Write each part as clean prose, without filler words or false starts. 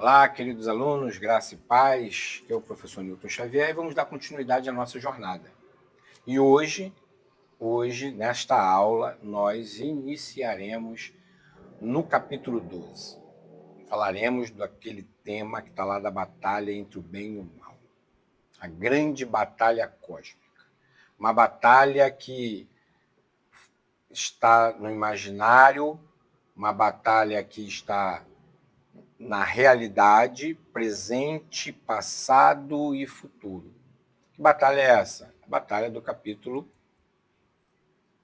Olá, queridos alunos, graça e paz, eu, professor Newton Xavier, e vamos dar continuidade à nossa jornada. E hoje, nesta aula, nós iniciaremos no capítulo 12. Falaremos daquele tema que está lá da batalha entre o bem e o mal. A grande batalha cósmica. Uma batalha que está no imaginário, uma batalha que está na realidade, presente, passado e futuro. Que batalha é essa? A batalha do capítulo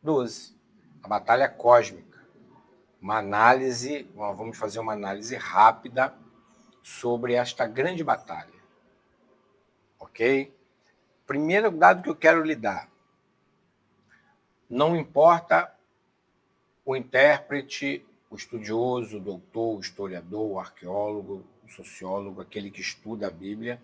12. A batalha cósmica. Vamos fazer uma análise rápida sobre esta grande batalha. Ok? Primeiro dado que eu quero lhe dar. Não importa o intérprete, o estudioso, o doutor, o historiador, o arqueólogo, o sociólogo, aquele que estuda a Bíblia,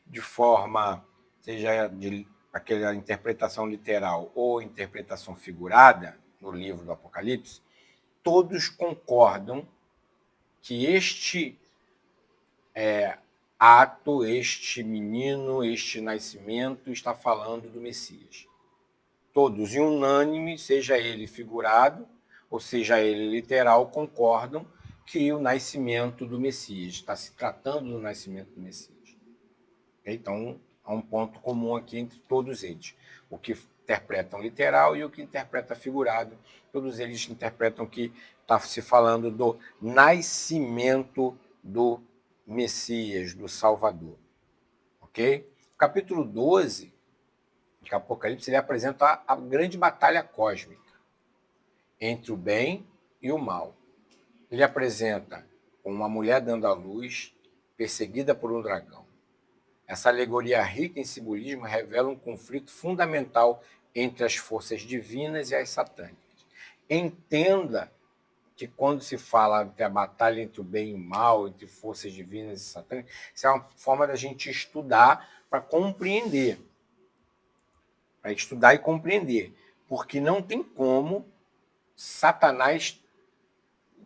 de forma, seja de aquela interpretação literal ou interpretação figurada, no livro do Apocalipse, todos concordam que este ato, este menino, este nascimento está falando do Messias. Todos, em unânime, seja ele figurado ou seja ele literal, concordam que o nascimento do Messias, está se tratando do nascimento do Messias. Então, há um ponto comum aqui entre todos eles. O que interpretam literal e o que interpreta figurado. Todos eles interpretam que está se falando do nascimento do Messias, do Salvador. Ok? O capítulo 12 de Apocalipse, ele apresenta a grande batalha cósmica entre o bem e o mal. Ele apresenta uma mulher dando à luz, perseguida por um dragão. Essa alegoria rica em simbolismo revela um conflito fundamental entre as forças divinas e as satânicas. Entenda que quando se fala da batalha entre o bem e o mal, entre forças divinas e satânicas, isso é uma forma da gente estudar para compreender. Para estudar e compreender. Porque não tem como Satanás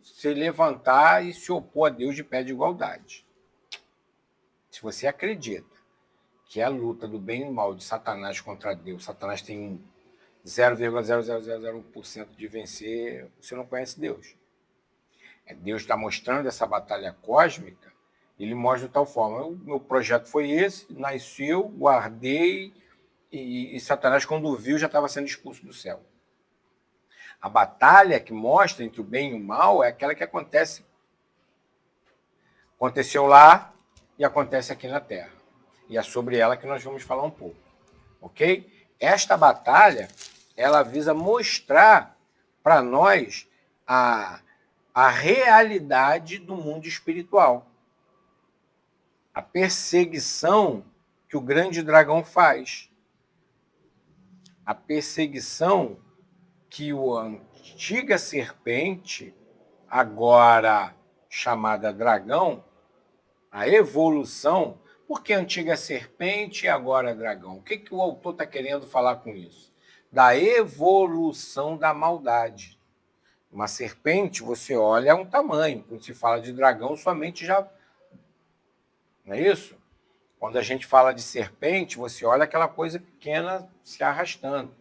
se levantar e se opor a Deus de pé de igualdade. Se você acredita que é a luta do bem e do mal de Satanás contra Deus, Satanás tem 0,000001% de vencer, você não conhece Deus. Deus está mostrando essa batalha cósmica, ele mostra de tal forma, o meu projeto foi esse, nasceu, guardei, e Satanás, quando viu, já estava sendo expulso do céu. A batalha que mostra entre o bem e o mal é aquela que aconteceu lá e acontece aqui na Terra. E é sobre ela que nós vamos falar um pouco. Ok? Esta batalha, ela visa mostrar para nós a realidade do mundo espiritual. A perseguição que o grande dragão faz. A perseguição que a antiga serpente, agora chamada dragão, a evolução. Por que antiga serpente e agora dragão? O que o autor está querendo falar com isso? Da evolução da maldade. Uma serpente, você olha, é um tamanho. Quando se fala de dragão, sua mente já... Não é isso? Quando a gente fala de serpente, você olha aquela coisa pequena se arrastando.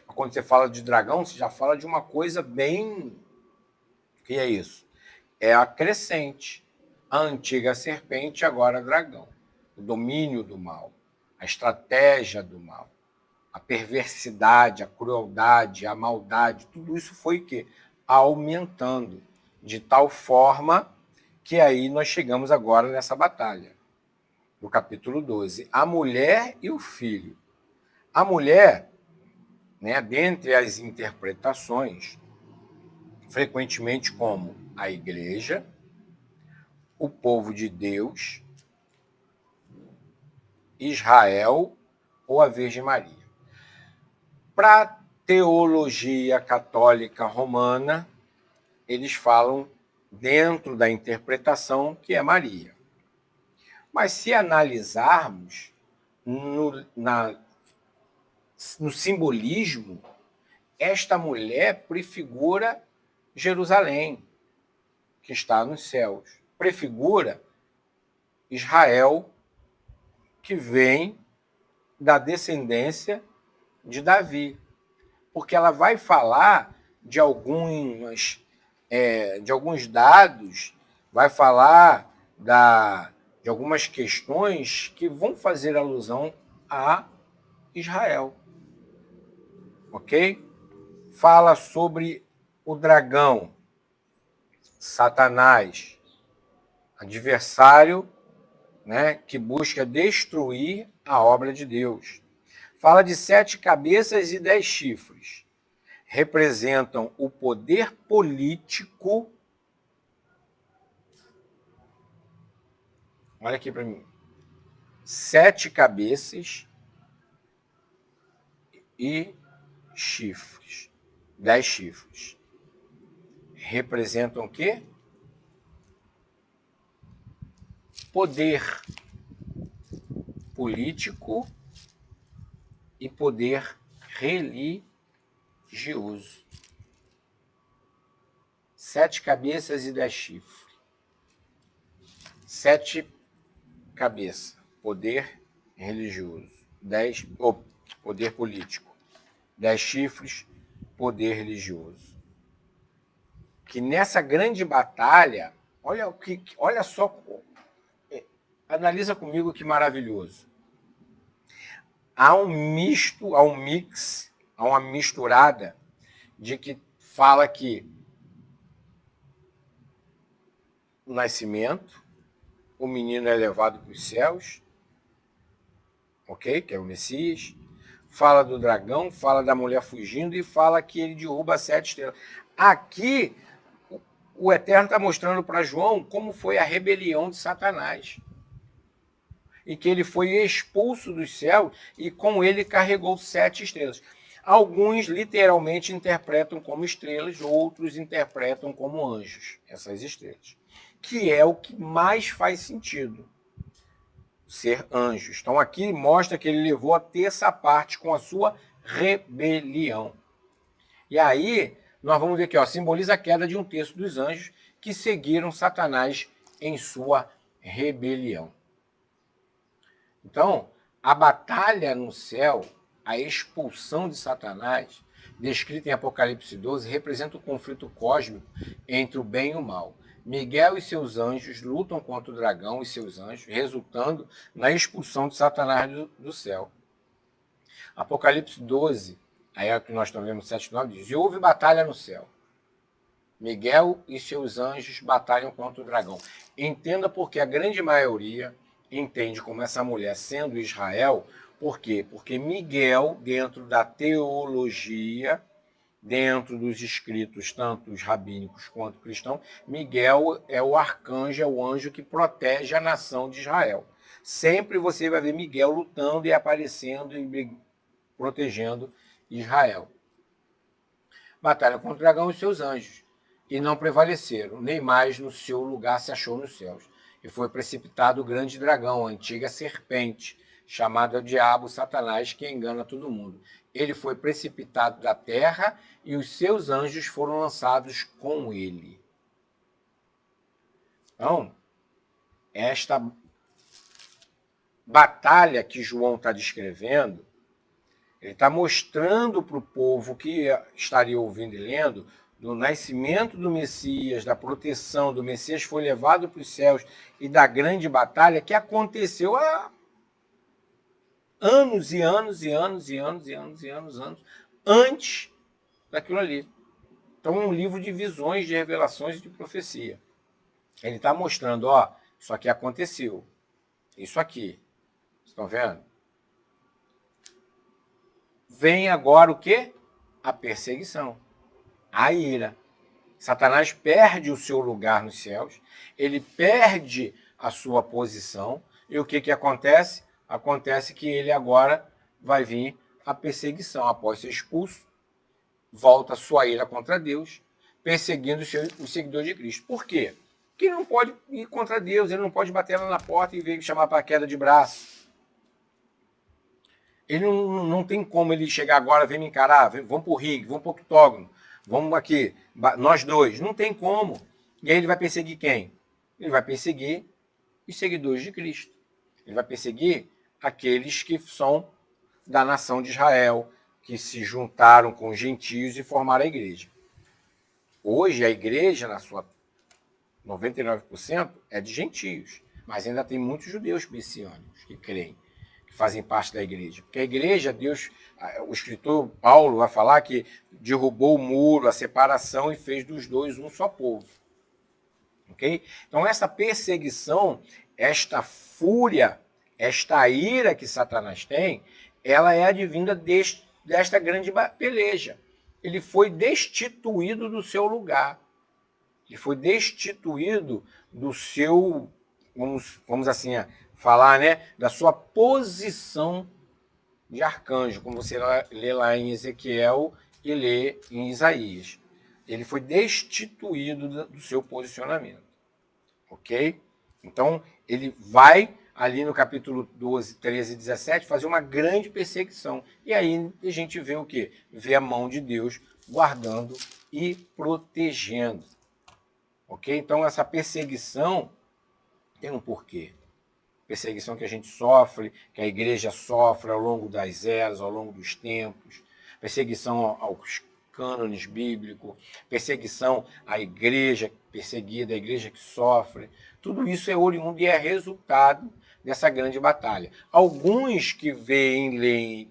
Quando você fala de dragão, você já fala de uma coisa bem... O que é isso? É a crescente. A antiga serpente, agora dragão. O domínio do mal, a estratégia do mal, a perversidade, a crueldade, a maldade, tudo isso foi o quê? Aumentando, de tal forma que aí nós chegamos agora nessa batalha, no capítulo 12. A mulher e o filho. A mulher, dentre as interpretações, frequentemente como a igreja, o povo de Deus, Israel ou a Virgem Maria. Para a teologia católica romana, eles falam, dentro da interpretação, que é Maria. Mas se analisarmos no simbolismo, esta mulher prefigura Jerusalém, que está nos céus. prefigura Israel, que vem da descendência de Davi, porque ela vai falar de alguns dados, vai falar de algumas questões que vão fazer alusão a Israel, ok? Fala sobre o dragão, Satanás, adversário, né, que busca destruir a obra de Deus. Fala de 7 cabeças e 10 chifres. Representam o poder político. Olha aqui para mim. 7 cabeças e chifres. 10 chifres. Representam o quê? Poder político e poder religioso. 7 cabeças e 10 chifres. 7 cabeças, poder religioso. 10, poder político. 10 chifres, poder religioso. Que nessa grande batalha, olha só, analisa comigo que maravilhoso. Há um misto, há um mix, há uma misturada de que fala que o nascimento, o menino é levado para os céus, ok? Que é o Messias. Fala do dragão, fala da mulher fugindo e fala que ele derruba 7 estrelas. Aqui, o Eterno está mostrando para João como foi a rebelião de Satanás. E que ele foi expulso dos céus e com ele carregou 7 estrelas. Alguns literalmente interpretam como estrelas, outros interpretam como anjos, essas estrelas. Que é o que mais faz sentido, ser anjos. Então aqui mostra que ele levou a terça parte com a sua rebelião. E aí nós vamos ver aqui, ó, simboliza a queda de 1/3 dos anjos que seguiram Satanás em sua rebelião. Então, a batalha no céu, a expulsão de Satanás, descrita em Apocalipse 12, representa o conflito cósmico entre o bem e o mal. Miguel e seus anjos lutam contra o dragão e seus anjos, resultando na expulsão de Satanás do céu. Apocalipse 12, aí é o que nós estamos vendo no 7:9, diz: e houve batalha no céu. Miguel e seus anjos batalham contra o dragão. Entenda porque a grande maioria entende como essa mulher sendo Israel. Por quê? Porque Miguel, dentro da teologia, dentro dos escritos, tanto os rabínicos quanto cristãos, Miguel é o arcanjo, é o anjo que protege a nação de Israel. Sempre você vai ver Miguel lutando e aparecendo e protegendo Israel. Batalha contra o dragão e seus anjos, e não prevaleceram, nem mais no seu lugar se achou nos céus. E foi precipitado o grande dragão, a antiga serpente, chamada Diabo, Satanás, que engana todo mundo. Ele foi precipitado da terra e os seus anjos foram lançados com ele. Então, esta batalha que João está descrevendo, ele está mostrando para o povo que estaria ouvindo e lendo do nascimento do Messias, da proteção do Messias, foi levado para os céus e da grande batalha que aconteceu há anos e anos e anos e anos e anos e anos antes daquilo ali. Então é um livro de visões, de revelações e de profecia. Ele está mostrando, ó, isso aqui aconteceu. Isso aqui. Vocês estão vendo? Vem agora o quê? A perseguição. A ira. Satanás perde o seu lugar nos céus, ele perde a sua posição, e o que acontece? Acontece que ele agora vai vir a perseguição. Após ser expulso, volta a sua ira contra Deus, perseguindo os seguidores de Cristo. Por quê? Porque ele não pode ir contra Deus, ele não pode bater lá na porta e vir chamar para a queda de braço. Ele não tem como ele chegar agora, vem me encarar, vamos para o ringue, vamos para o octógono, vamos aqui, nós dois. Não tem como. E aí ele vai perseguir quem? Ele vai perseguir os seguidores de Cristo. Ele vai perseguir aqueles que são da nação de Israel, que se juntaram com os gentios e formaram a igreja. Hoje, a igreja, na sua 99%, é de gentios, mas ainda tem muitos judeus messiânicos que creem, que fazem parte da igreja. Porque a igreja, Deus, o escritor Paulo vai falar que derrubou o muro, a separação e fez dos dois um só povo. Okay? Então, essa perseguição, esta fúria, esta ira que Satanás tem, ela é advinda desta grande peleja. Ele foi destituído do seu lugar. Ele foi destituído do seu, vamos assim falar, né, da sua posição de arcanjo, como você lê lá em Ezequiel e lê em Isaías. Ele foi destituído do seu posicionamento. Ok? Então, ele vai ali no capítulo 12, 13 e 17, fazer uma grande perseguição. E aí a gente vê o quê? Vê a mão de Deus guardando e protegendo. Ok? Então, essa perseguição tem um porquê. Perseguição que a gente sofre, que a igreja sofre ao longo das eras, ao longo dos tempos. Perseguição aos cânones bíblicos, perseguição à igreja perseguida, a igreja que sofre. Tudo isso é oriundo e é resultado dessa grande batalha. Alguns que veem, leem,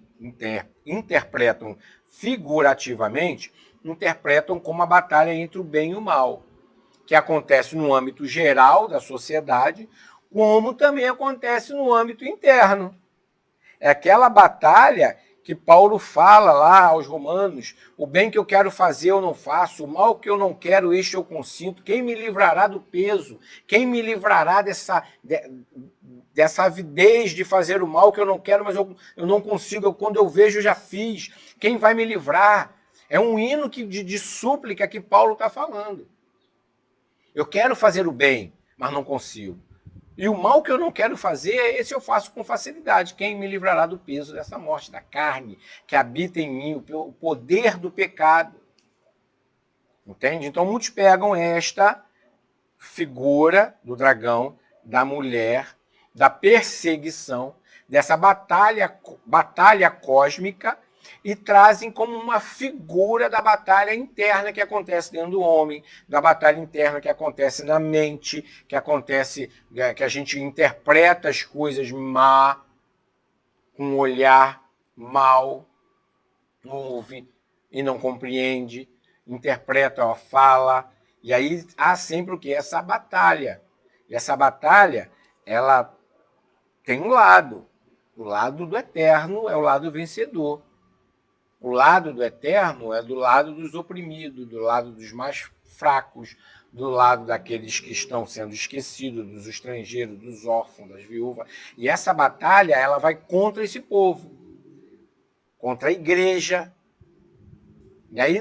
interpretam figurativamente, interpretam como a batalha entre o bem e o mal, que acontece no âmbito geral da sociedade, como também acontece no âmbito interno. É aquela batalha que Paulo fala lá aos Romanos: o bem que eu quero fazer eu não faço, o mal que eu não quero, este eu consinto. Quem me livrará do peso? Quem me livrará dessa avidez de fazer o mal que eu não quero, mas eu não consigo, quando eu vejo eu já fiz. Quem vai me livrar? É um hino de súplica que Paulo está falando. Eu quero fazer o bem, mas não consigo. E o mal que eu não quero fazer, esse eu faço com facilidade. Quem me livrará do peso dessa morte, da carne que habita em mim, o poder do pecado. Entende? Então, muitos pegam esta figura do dragão, da mulher, da perseguição, dessa batalha cósmica, e trazem como uma figura da batalha interna que acontece dentro do homem, da batalha interna que acontece na mente, que acontece, que a gente interpreta as coisas má, com um olhar mal, ouve e não compreende, interpreta a fala, e aí há sempre o quê? Essa batalha. E essa batalha, ela tem um lado. O lado do eterno é o lado vencedor. O lado do eterno é do lado dos oprimidos, do lado dos mais fracos, do lado daqueles que estão sendo esquecidos, dos estrangeiros, dos órfãos, das viúvas. E essa batalha, ela vai contra esse povo, contra a igreja. E aí,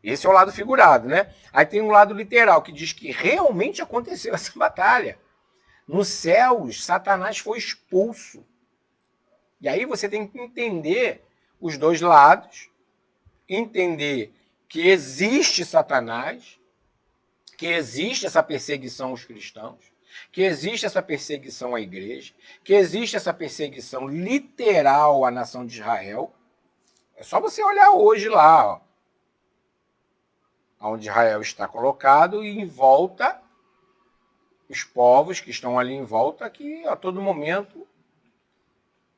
esse é o lado figurado, né? Aí tem um lado literal, que diz que realmente aconteceu essa batalha. Nos céus, Satanás foi expulso. E aí você tem que entender os dois lados, entender que existe Satanás, que existe essa perseguição aos cristãos, que existe essa perseguição à igreja, que existe essa perseguição literal à nação de Israel. É só você olhar hoje lá, ó, onde Israel está colocado, e em volta, os povos que estão ali em volta, que a todo momento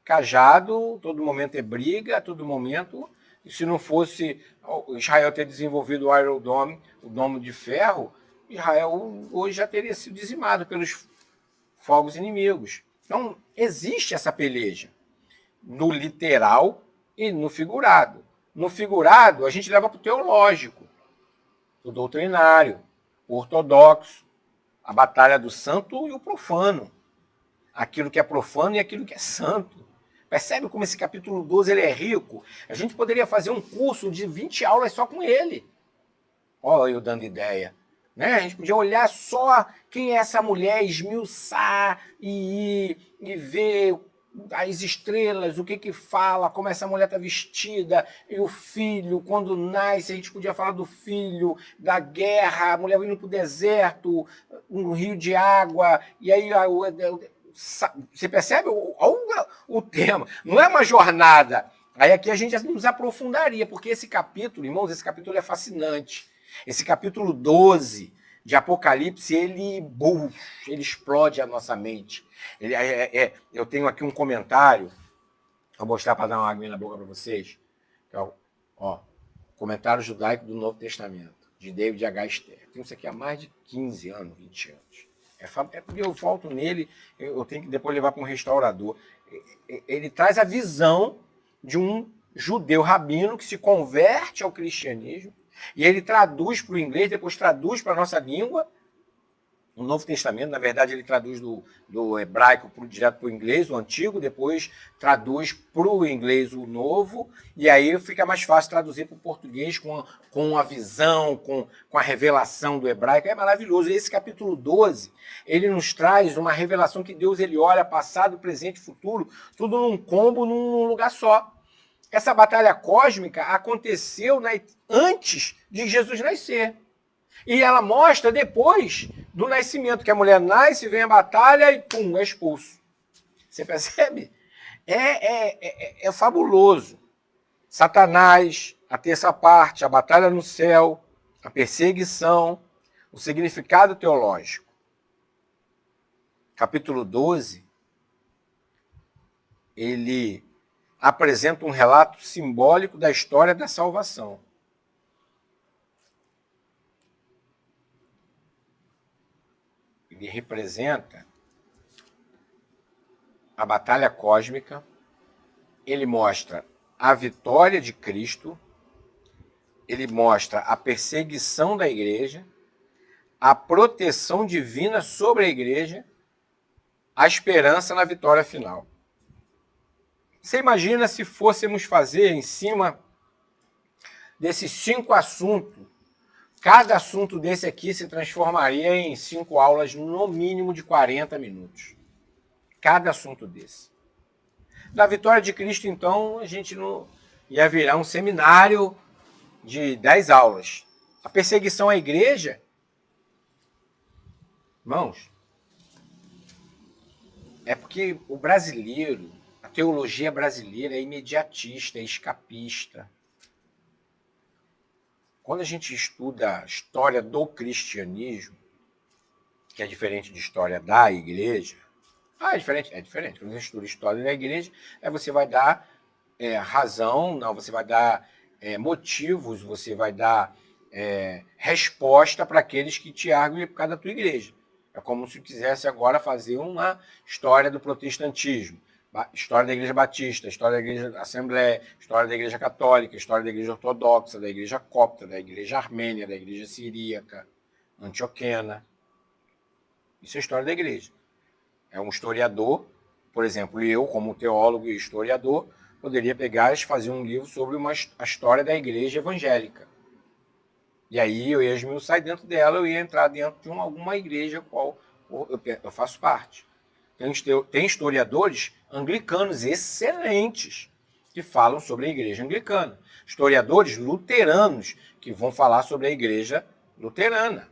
cajado, todo momento é briga, a todo momento. E se não fosse Israel ter desenvolvido o Iron Dome, o domo de ferro, Israel hoje já teria sido dizimado pelos fogos inimigos. Então, existe essa peleja no literal e no figurado. No figurado, a gente leva para o teológico, o doutrinário, o ortodoxo, a batalha do santo e o profano. Aquilo que é profano e aquilo que é santo. Percebe como esse capítulo 12 ele é rico? A gente poderia fazer um curso de 20 aulas só com ele. Olha eu dando ideia. Né? A gente podia olhar só quem é essa mulher, esmiuçar e ver as estrelas, o que que fala, como essa mulher está vestida, e o filho, quando nasce, a gente podia falar do filho, da guerra, a mulher indo para o deserto, um rio de água, e aí você percebe o tema? Não é uma jornada. Aí aqui a gente nos aprofundaria, porque esse capítulo, irmãos, esse capítulo é fascinante. Esse capítulo 12 de Apocalipse, ele explode a nossa mente. Eu tenho aqui um comentário, vou mostrar para dar uma água na boca para vocês. Comentário judaico do Novo Testamento, de David H. Stern. Tenho isso aqui há mais de 15 anos, 20 anos. É porque eu falto nele, eu tenho que depois levar para um restaurador. Ele traz a visão de um judeu rabino que se converte ao cristianismo, e ele traduz para o inglês, depois traduz para a nossa língua, o Novo Testamento. Na verdade, ele traduz do hebraico direto para o inglês, o antigo, depois traduz para o inglês o novo, e aí fica mais fácil traduzir para o português com a visão, com a revelação do hebraico. É maravilhoso. E esse capítulo 12, ele nos traz uma revelação que Deus ele olha passado, presente e futuro, tudo num combo, num lugar só. Essa batalha cósmica aconteceu antes de Jesus nascer. E ela mostra depois do nascimento, que a mulher nasce, vem a batalha e pum, é expulso. Você percebe? É fabuloso. Satanás, a terça parte, a batalha no céu, a perseguição, o significado teológico. Capítulo 12, ele apresenta um relato simbólico da história da salvação. Ele representa a batalha cósmica, ele mostra a vitória de Cristo, ele mostra a perseguição da igreja, a proteção divina sobre a igreja, a esperança na vitória final. Você imagina se fôssemos fazer em cima desses 5 assuntos, cada assunto desse aqui se transformaria em 5 aulas, no mínimo de 40 minutos. Cada assunto desse. Da vitória de Cristo, então, a gente não ia virar um seminário de 10 aulas. A perseguição à igreja, irmãos, é porque o brasileiro, a teologia brasileira é imediatista, é escapista. Quando a gente estuda a história do cristianismo, que é diferente de história da igreja, é diferente. Quando a gente estuda a história da igreja, você vai dar razão, não, você vai dar motivos, você vai dar resposta para aqueles que te arguem por causa da tua igreja. É como se quisesse agora fazer uma história do protestantismo, história da igreja batista, história da igreja assembleia, história da igreja católica, história da igreja ortodoxa, da igreja copta, da igreja armênia, da igreja siríaca, antioquena. Isso é história da igreja. É um historiador, por exemplo, eu, como teólogo e historiador, poderia pegar e fazer um livro sobre a história da igreja evangélica. E aí eu ia esmiuçar dentro dela, eu ia entrar dentro de alguma igreja qual eu faço parte. Tem historiadores anglicanos excelentes que falam sobre a igreja anglicana. Historiadores luteranos que vão falar sobre a igreja luterana.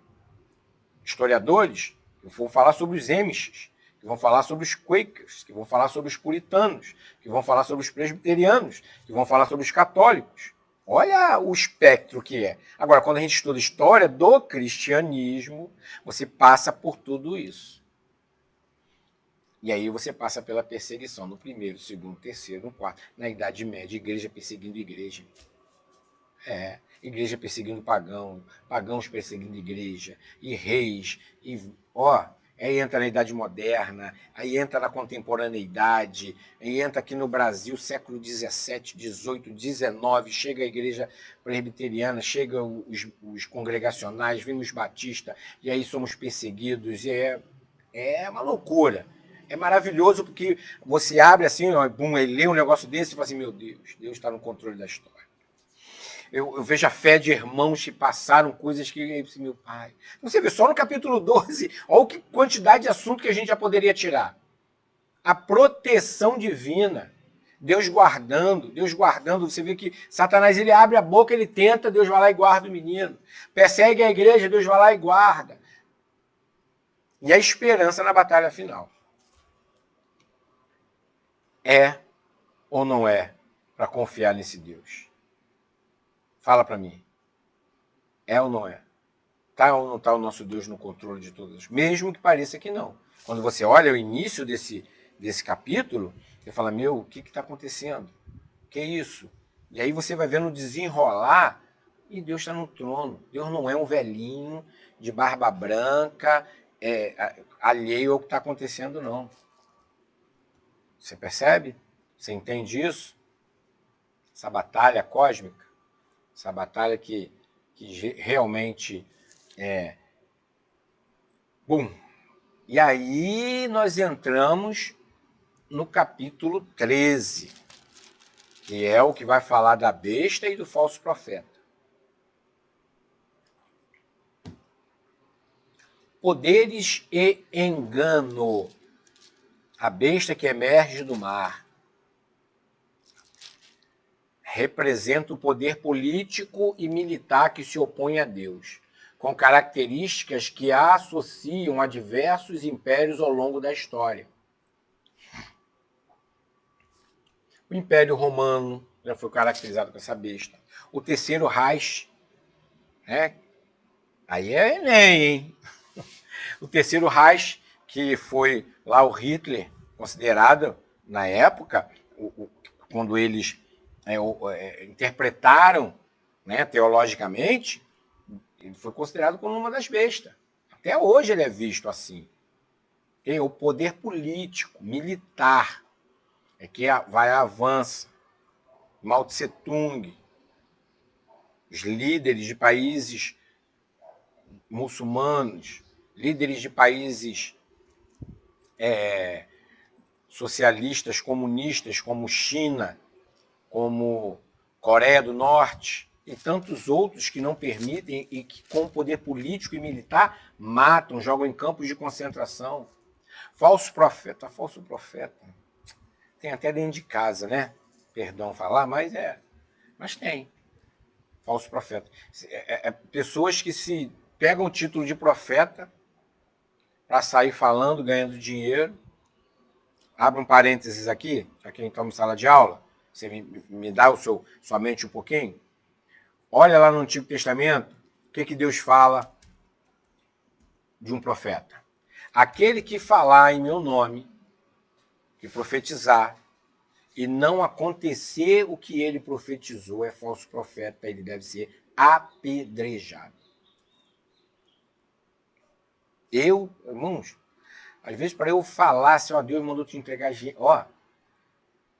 Historiadores que vão falar sobre os Amish, que vão falar sobre os Quakers, que vão falar sobre os puritanos, que vão falar sobre os presbiterianos, que vão falar sobre os católicos. Olha o espectro que é. Agora, quando a gente estuda história do cristianismo, você passa por tudo isso. E aí você passa pela perseguição no primeiro, segundo, terceiro, no quarto. Na Idade Média, igreja perseguindo igreja. Igreja perseguindo pagão, pagãos perseguindo igreja, e reis, aí entra na Idade Moderna, aí entra na contemporaneidade, aí entra aqui no Brasil, século XVII, XVIII, XIX, chega a igreja presbiteriana, chega os congregacionais, vem os batistas, e aí somos perseguidos, e é uma loucura. É maravilhoso porque você abre assim, e lê um negócio desse e fala assim, meu Deus, Deus está no controle da história. Eu vejo a fé de irmãos que passaram coisas que... Meu pai... Você vê, só no capítulo 12, olha que quantidade de assunto que a gente já poderia tirar. a proteção divina. Deus guardando. Você vê que Satanás, ele abre a boca, ele tenta, Deus vai lá e guarda o menino. Persegue a igreja, Deus vai lá e guarda. E a esperança na batalha final. É ou não é para confiar nesse Deus? Fala para mim. É ou não é? Está ou não está o nosso Deus no controle de todas? Mesmo que pareça que não. Quando você olha o início desse capítulo, você fala, meu, o que está acontecendo? Que isso? E aí você vai vendo desenrolar e Deus está no trono. Deus não é um velhinho de barba branca, alheio ao que está acontecendo, não. Você percebe? Você entende isso? Essa batalha cósmica, essa batalha que realmente é... Bom, e aí nós entramos no capítulo 13, que é o que vai falar da besta e do falso profeta. Poderes e engano. A besta que emerge do mar representa o poder político e militar que se opõe a Deus, com características que a associam a diversos impérios ao longo da história. O Império Romano já foi caracterizado com essa besta. O Terceiro Reich, né? Aí é Enem, hein? O Terceiro Reich, que foi lá o Hitler, considerado, na época, quando eles interpretaram, né, teologicamente, ele foi considerado como uma das bestas. Até hoje ele é visto assim. E o poder político, militar, é que vai avança. Mao Tse Tung, os líderes de países muçulmanos, líderes de países socialistas, comunistas, como China, como Coreia do Norte, e tantos outros que não permitem e que, com poder político e militar, matam, jogam em campos de concentração. Falso profeta. Tem até dentro de casa, né? Perdão falar, mas tem. Falso profeta. Pessoas que se pegam o título de profeta para sair falando, ganhando dinheiro. Abre um parênteses aqui, para quem toma sala de aula. Você me dá sua mente um pouquinho? Olha lá no Antigo Testamento, o que Deus fala de um profeta. Aquele que falar em meu nome, que profetizar, e não acontecer o que ele profetizou, é falso profeta, ele deve ser apedrejado. Irmãos, às vezes para eu falar assim, ó, Deus mandou te entregar, ó,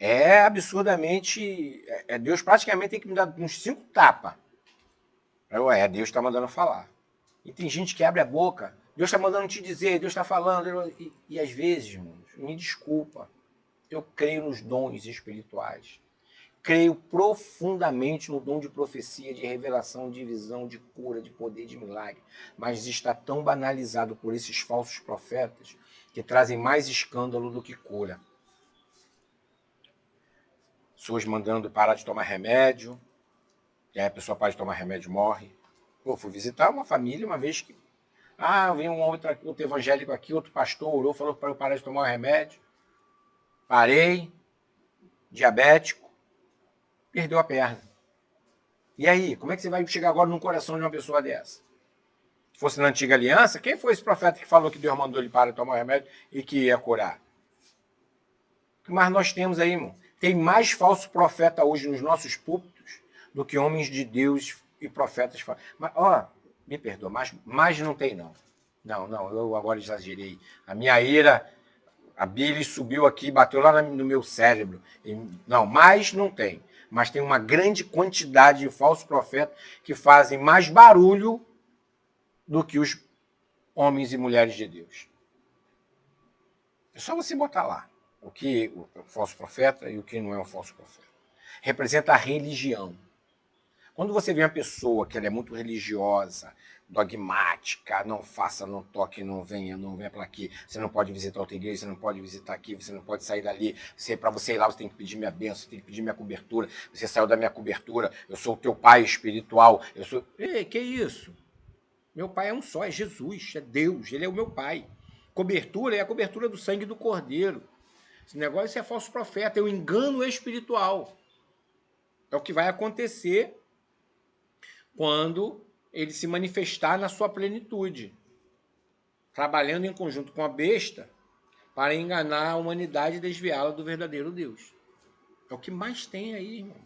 é absurdamente, Deus praticamente tem que me dar uns 5 tapas. Deus está mandando falar. E tem gente que abre a boca, Deus está mandando te dizer, Deus está falando, e às vezes, irmãos, me desculpa, eu creio nos dons espirituais. Creio profundamente no dom de profecia, de revelação, de visão, de cura, de poder, de milagre. Mas está tão banalizado por esses falsos profetas que trazem mais escândalo do que cura. Pessoas mandando parar de tomar remédio, e aí a pessoa para de tomar remédio e morre. Pô, fui visitar uma família uma vez que... veio um outro evangélico aqui, outro pastor orou, falou para eu parar de tomar o remédio. Parei, diabético, perdeu a perna. E aí, como é que você vai chegar agora no coração de uma pessoa dessa? Se fosse na antiga aliança, quem foi esse profeta que falou que Deus mandou ele parar de tomar o remédio e que ia curar? O que mais nós temos aí, irmão? Tem mais falso profeta hoje nos nossos púlpitos do que homens de Deus e profetas. Mas, me perdoa, mas não tem, não. Não, eu agora exagerei. A minha ira, a bile subiu aqui, bateu lá no meu cérebro. Não, mas não tem. Mas tem uma grande quantidade de falsos profetas que fazem mais barulho do que os homens e mulheres de Deus. É só você botar lá o que é um falso profeta e o que não é um falso profeta. Representa a religião. Quando você vê uma pessoa que ela é muito religiosa, dogmática, não faça, não toque, não venha para aqui, você não pode visitar outra igreja, você não pode visitar aqui, você não pode sair dali, para você ir lá você tem que pedir minha bênção, você tem que pedir minha cobertura, você saiu da minha cobertura, eu sou o teu pai espiritual, eu sou... Ei, que isso? Meu pai é um só, é Jesus, é Deus, ele é o meu pai. Cobertura é a cobertura do sangue do Cordeiro. Esse negócio é falso profeta, é o engano espiritual. É o que vai acontecer quando ele se manifestar na sua plenitude, trabalhando em conjunto com a besta para enganar a humanidade e desviá-la do verdadeiro Deus. É o que mais tem aí, irmão.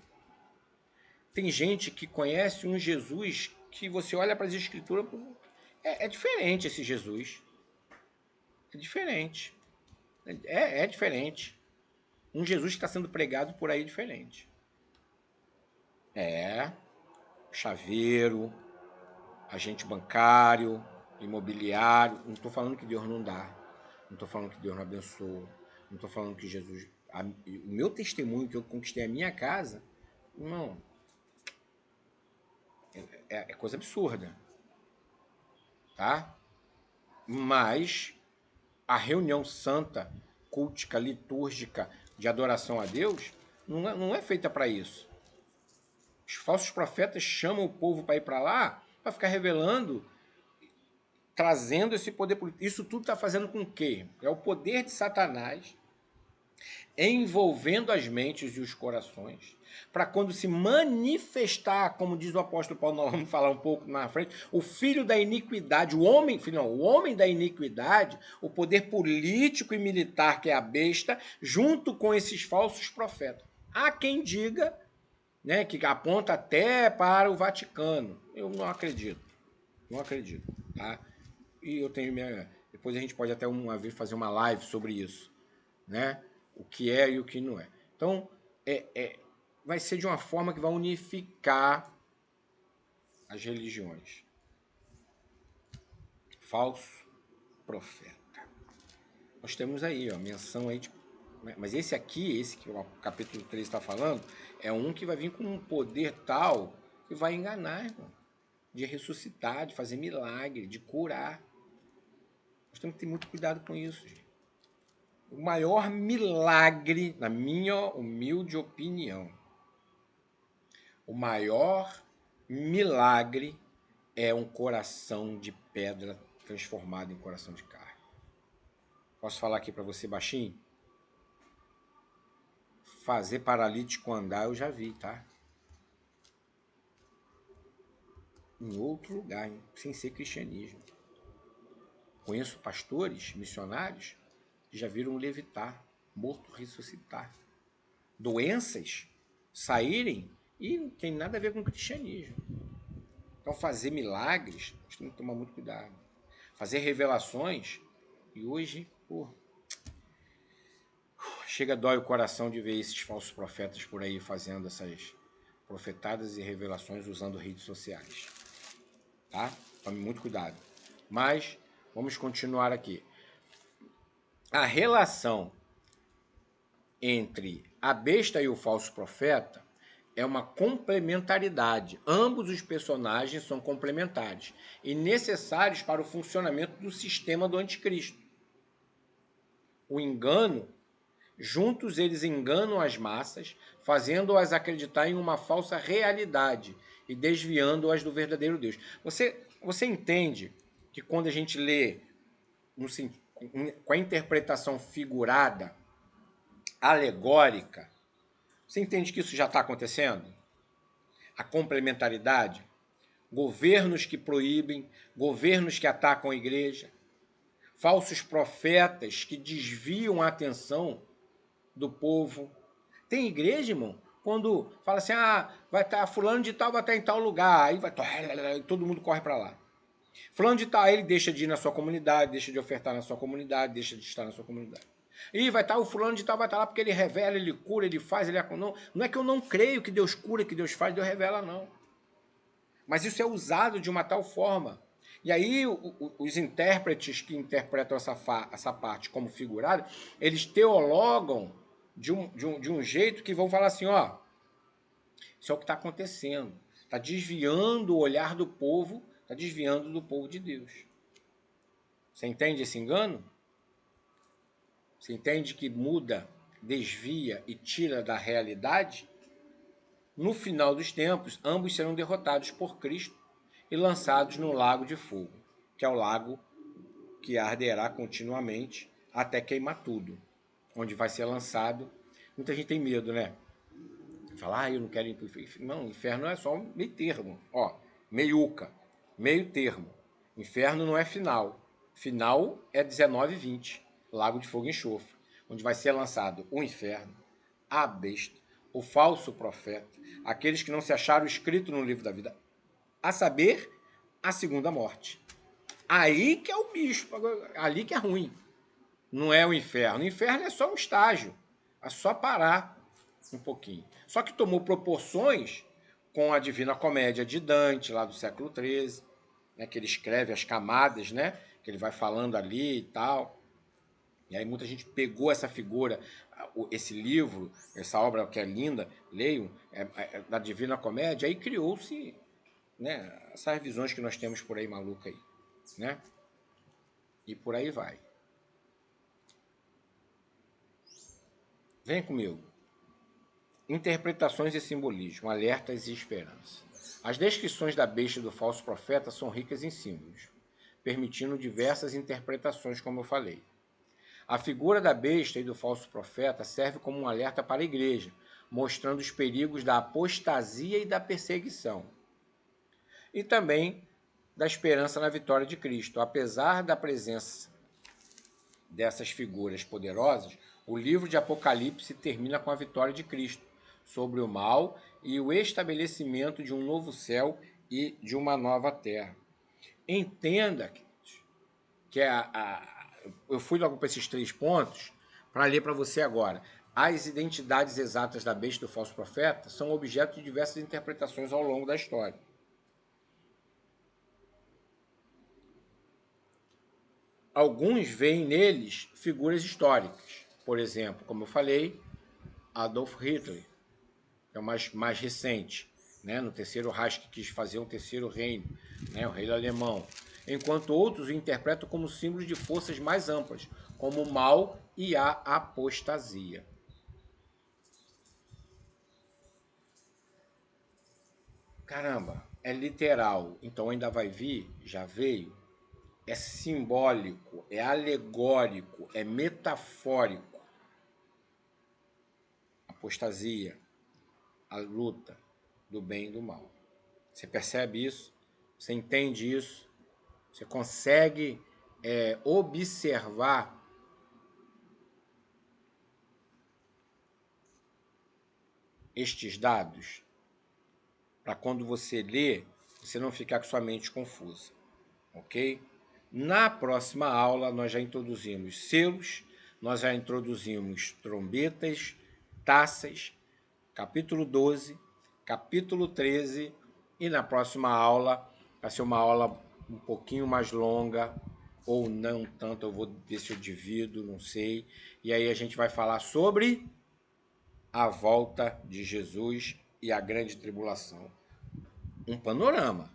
Tem gente que conhece um Jesus que você olha para as escrituras, é diferente esse Jesus. É diferente. É diferente. Um Jesus que está sendo pregado por aí diferente. Chaveiro, agente bancário, imobiliário. Não estou falando que Deus não dá. Não estou falando que Deus não abençoa. Não estou falando que Jesus... O meu testemunho que eu conquistei a minha casa, não. É coisa absurda. Tá? Mas a reunião santa, cultica, litúrgica, de adoração a Deus, não é feita para isso. Os falsos profetas chamam o povo para ir para lá, para ficar revelando, trazendo esse poder político. Isso tudo está fazendo com o quê? É o poder de Satanás envolvendo as mentes e os corações, para quando se manifestar, como diz o apóstolo Paulo, nós vamos falar um pouco na frente, o filho da iniquidade, o homem da iniquidade, o poder político e militar que é a besta, junto com esses falsos profetas. Há quem diga, né, que aponta até para o Vaticano. Eu não acredito. Não acredito. Tá? E eu tenho minha... Depois a gente pode até uma vez fazer uma live sobre isso. Né? O que é e o que não é. Então, vai ser de uma forma que vai unificar as religiões. Falso profeta. Nós temos aí, ó, menção aí, mas esse aqui, esse que o capítulo 3 está falando, é um que vai vir com um poder tal que vai enganar, irmão. De ressuscitar, de fazer milagre, de curar. Nós temos que ter muito cuidado com isso, gente. O maior milagre, na minha humilde opinião, o maior milagre é um coração de pedra transformado em coração de carne. Posso falar aqui para você baixinho? Fazer paralítico andar eu já vi, tá? Em outro lugar, hein? Sem ser cristianismo. Conheço pastores, missionários, que já viram levitar, morto ressuscitar. Doenças saírem e não tem nada a ver com cristianismo. Então, fazer milagres, nós temos que tomar muito cuidado. Fazer revelações, e hoje, chega, dói o coração de ver esses falsos profetas por aí fazendo essas profetadas e revelações usando redes sociais. Tá? Tome muito cuidado. Mas, vamos continuar aqui. A relação entre a besta e o falso profeta é uma complementaridade. Ambos os personagens são complementares e necessários para o funcionamento do sistema do anticristo. O engano, juntos eles enganam as massas, fazendo-as acreditar em uma falsa realidade e desviando-as do verdadeiro Deus. Você entende que quando a gente lê com a interpretação figurada, alegórica, você entende que isso já está acontecendo? A complementaridade? Governos que proíbem, governos que atacam a igreja, falsos profetas que desviam a atenção do povo. Tem igreja, irmão, quando fala assim, vai estar fulano de tal, vai estar em tal lugar, aí todo mundo corre para lá. Fulano de tal, ele deixa de ir na sua comunidade, deixa de ofertar na sua comunidade, deixa de estar na sua comunidade. E vai estar o fulano de tal, vai estar lá porque ele revela, ele cura, ele faz, ele... Não é que eu não creio que Deus cura, que Deus faz, Deus revela, não. Mas isso é usado de uma tal forma. E aí os intérpretes que interpretam essa parte como figurada, eles teologam de um jeito que vão falar assim, isso é o que está acontecendo. Está desviando o olhar do povo, está Está desviando do povo de Deus. Você entende esse engano? Você entende que muda, desvia e tira da realidade? No final dos tempos, ambos serão derrotados por Cristo e lançados no lago de fogo, que é o lago que arderá continuamente até queimar tudo, onde vai ser lançado. Muita gente tem medo, né? Fala, eu não quero ir para o inferno. Não, inferno é só um meio termo. Ó, meiuca, meio termo. Inferno não é final. Final é 19 e 20, lago de fogo e enxofre, onde vai ser lançado o inferno, a besta, o falso profeta, aqueles que não se acharam escrito no livro da vida, a saber, a segunda morte. Aí que é o bicho, ali que é ruim. Não é o inferno. O inferno é só um estágio. É só parar um pouquinho. Só que tomou proporções com a Divina Comédia de Dante, lá do século XIII, né, que ele escreve as camadas, né, que ele vai falando ali e tal. E aí muita gente pegou essa figura, esse livro, essa obra que é linda, leiam, da Divina Comédia, aí criou-se, né, essas visões que nós temos por aí maluca aí, né? E por aí vai. Vem comigo. Interpretações e simbolismo, alertas e esperança. As descrições da besta e do falso profeta são ricas em símbolos, permitindo diversas interpretações, como eu falei. A figura da besta e do falso profeta serve como um alerta para a igreja, mostrando os perigos da apostasia e da perseguição. E também da esperança na vitória de Cristo. Apesar da presença dessas figuras poderosas, o livro de Apocalipse termina com a vitória de Cristo sobre o mal e o estabelecimento de um novo céu e de uma nova terra. Entenda que eu fui logo para esses 3 pontos para ler para você agora. As identidades exatas da besta e do falso profeta são objeto de diversas interpretações ao longo da história. Alguns veem neles figuras históricas. Por exemplo, como eu falei, Adolf Hitler, que é o mais recente, né? No Terceiro Reich, que quis fazer um terceiro reino, né? O rei alemão. Enquanto outros o interpretam como símbolo de forças mais amplas, como o mal e a apostasia. Caramba, é literal, então ainda vai vir, já veio, é simbólico, é alegórico, é metafórico. Apostasia, a luta do bem e do mal. Você percebe isso? Você entende isso? Você consegue observar estes dados para quando você lê, você não ficar com sua mente confusa, ok? Na próxima aula nós já introduzimos selos, nós já introduzimos trombetas, taças, capítulo 12, capítulo 13, e na próxima aula vai ser uma aula um pouquinho mais longa, ou não tanto, eu vou ver se eu divido, não sei. E aí a gente vai falar sobre a volta de Jesus e a grande tribulação. Um panorama,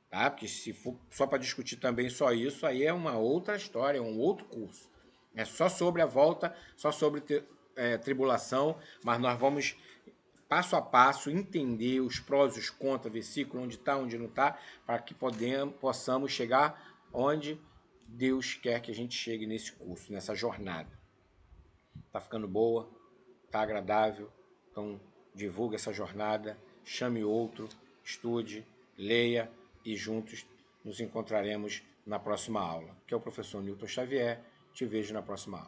tá? Porque se for só para discutir também só isso, aí é uma outra história, é um outro curso. É só sobre a volta, só sobre tribulação, mas nós vamos passo a passo entender os prós e os contras, versículo, onde está, onde não está, para que possamos chegar onde Deus quer que a gente chegue nesse curso, nessa jornada. Tá ficando boa? Tá agradável? Então divulgue essa jornada, chame outro, estude, leia e juntos nos encontraremos na próxima aula. Que é o professor Newton Xavier. Te vejo na próxima aula.